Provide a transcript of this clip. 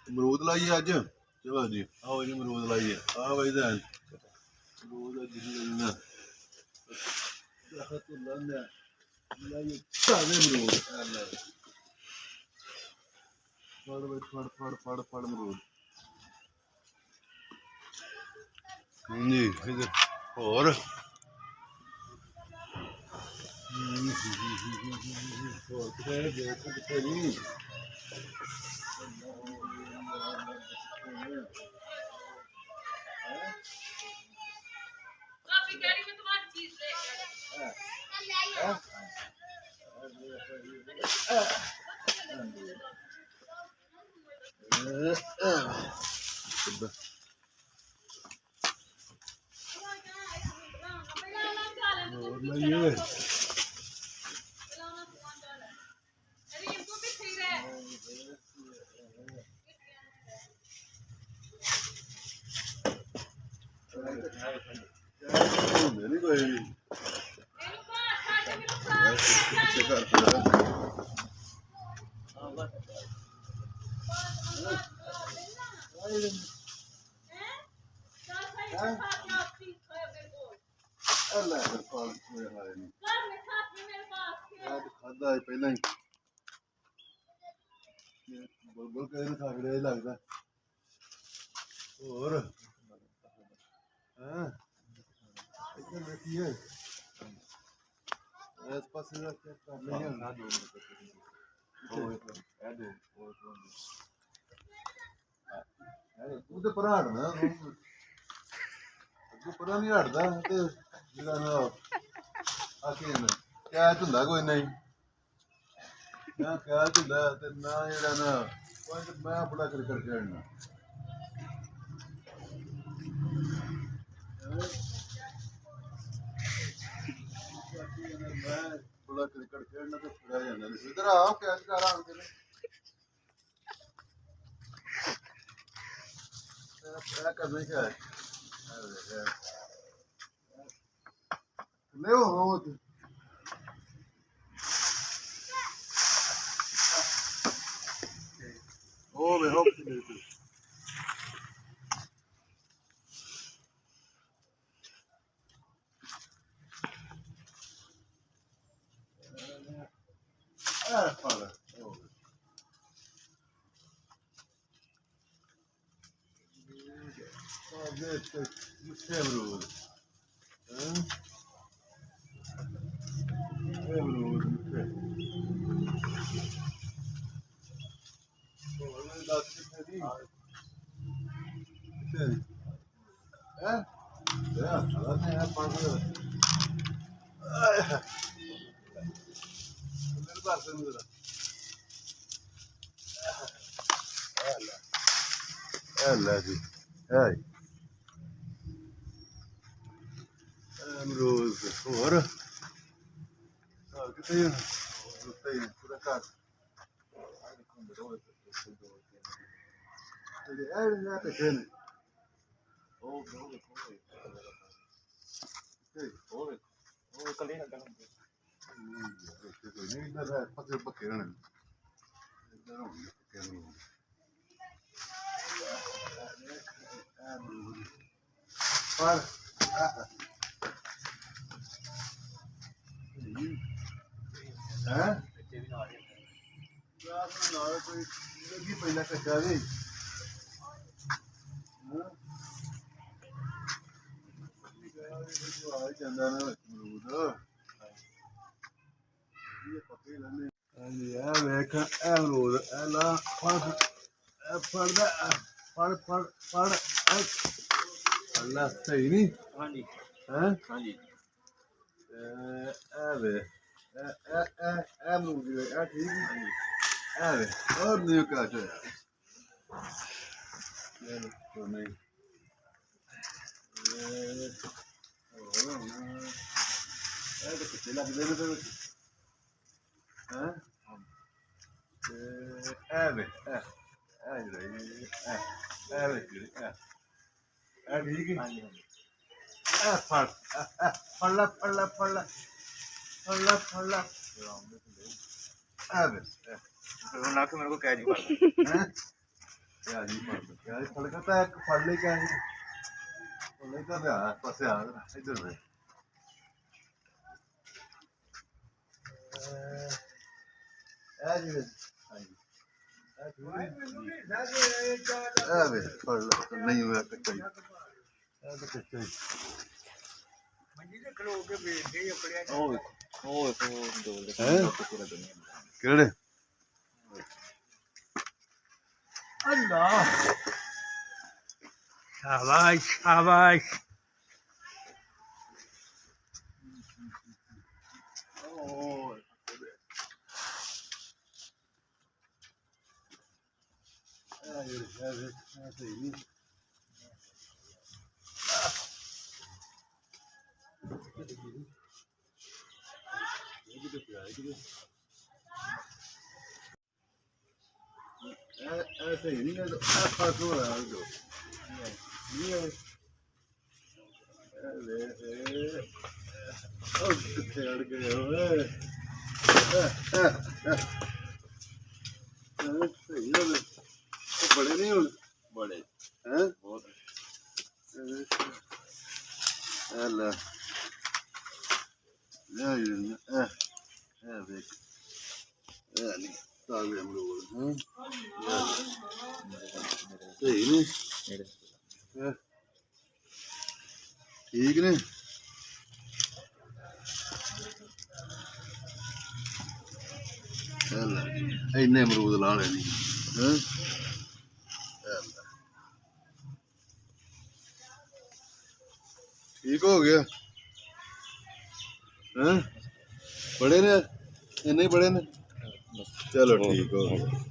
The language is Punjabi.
ਅਮਰੂਦ ਲਾਈਏ ਅੱਜ। ਚਲੋ ਜੀ ਆਓ ਜੀ ਅਮਰੂਦ ਲਾਈਏ। ਆ ਬਈ ਦਾ ਅਮਰੂਦ ਜਿੰਨਾ ਦਰਖਤ ਲਾਉਂਦਾ ਲਾਈਏ ਸਾਰੇ ਅਮਰੂਦ। ਫੜ ਬਈ ਫੜ ਅਮਰੂਦ। ਜੀ ਇਧਰ ਹੋਰ ਕਿਤੇ ਦੇਖ ਕਿਤੇ ਜੀ। ਨਹੀਂ ਕੋਈ ਵੀ ਖਾਦਾ ਪਹਿਲਾਂ ਹੀ ਬੁਲਬੁਲ ਕਹਿੰਦੇ ਖਾਗੜਿਆ ਹੀ ਲੱਗਦਾ। ਹੋਰ ਹਾਂ ਇੱਧਰ ਬੈਠੀ ਹੈ ਇਸ ਪਾਸੇ ਦਾ ਚੈੱਕ ਕਰ ਲਈ ਨਾ ਦੋ ਉਹ ਤੇ ਪਰਾਂ ਹਟਣਾ ਅੱਗੋਂ ਪਰਾਂ ਨਹੀਂ ਹਟਦਾ ਤੇ ਜਿਹੜਾ ਨਾ ਆਖੇ ਨਾ ਕਿਆ ਹੁੰਦਾ ਕੋਈ ਨਹੀਂ ਨਾ ਕਿਆ ਹੁੰਦਾ ਤੇ ਨਾ ਜਿਹੜਾ ਨਾ ਕੋਈ ਮੈਂ ਬੜਾ ਕਰ ਖੇਡਣਾ ਮੈਂ ਬੜਾ ਕ੍ਰਿਕਟ ਖੇਡਣਾ ਤੇ ਫੜਿਆ ਜਾਂਦਾ ਇਧਰ ਆਓ ਕੈਚ ਕਰ ਆਣ ਕੇ ਇਹ ਕਰਨਾ ਕਿਆ ਹੈ ਲੈ ਉਹ ਉਹ ਵੇ ਹੋ fala. Amarud. الذي هاي أمروز ورا كتير كتير كذا كار اللي قال لا تكلم هو كلنا كلام नहीं ना पकड़ पकड़ना पर हैं यार ना कोई लगी पहला कच्चा भी आ ਜਾਂਦਾ ਨਾ ਅਮਰੂਦ ਇਹ ਪੱਕੇ ਲੈਣੇ ਹਾਂਜੀ ਆ ਵੇਖ ਇਹ ਅਮਰੂਦ ਇਹ ਲਾ ਫੜਦਾ ਫੜ ਅੱਲਾ ਸਹੀ ਨਹੀਂ ਹਾਂਜੀ ਹੈ ਹਾਂਜੀ ਇਹ ਵੇ ਇਹ ਅਮਰੂਦ ਇਹ ਠੀਕ ਨਹੀਂ ਇਹ ਵੇ ਹੋਰ ਨਹੀਂ ਕਾਟ ਇਹ ਤੋਂ ਨਹੀਂ ਇਹ ਤਾਂ ਕਿੱਥੇ ਲੱਗਦੇ ਨੇ ਤੇ ਹਾਂ ਇਹ ਵੇ ਇਹ ਜਿਹੜੀ ਇਹ ਵੇ ਇਹ ਠੀਕ ਹੈ ਹਾਂਜੀ ਇਹ ਫੜ ਲਾ ਇਹ ਵੇ ना कि मेरे को कैच ही पड़ना है ਯਾਰ ਨਹੀਂ ਪੜਦਾ ਯਾਰ ਫੜਕਾ ਤਾਂ ਇੱਕ ਫੜ ਲੈ ਕੇ ਆਏ ਉਹਨੇ ਤਾਂ ਆ ਪਾਸੇ ਆ ਇੱਧਰ ਵੇ ਆ ਜੀ ਹਾਂਜੀ ਆ ਵੇ ਫੜ ਲੈ ਨਹੀਂ ਹੋਇਆ ਕੱਚਾ ਹੀ ਆ ਤਾਂ ਕੱਚਾ ਹੀ ਮੰਜੀ ਤੇ ਖਲੋ ਕੇ ਵੇਚਦੇ ਆਪਣੇ ਉਹ ਡੋਲ ਹੈ ਕਿਹੜੇ ਅੱਲਾ ਸ਼ਾਬਾਸ਼ ਸ਼ਾਬਾਸ਼ ऐसे ही नहीं है तो फर्क हो रहा है जो ये अरे ओ कितने अड़ गए हो सही है बड़े नहीं हो बड़े हैं बहुत अल्लाह या देख नहीं ताले हम लोग हैं सही नहीं ठीक ने इन्ने अमरूद ला लेनी हैं ठीक हो गया हैं बड़े ने इन्ने बड़े ने चलो ठीक हो गया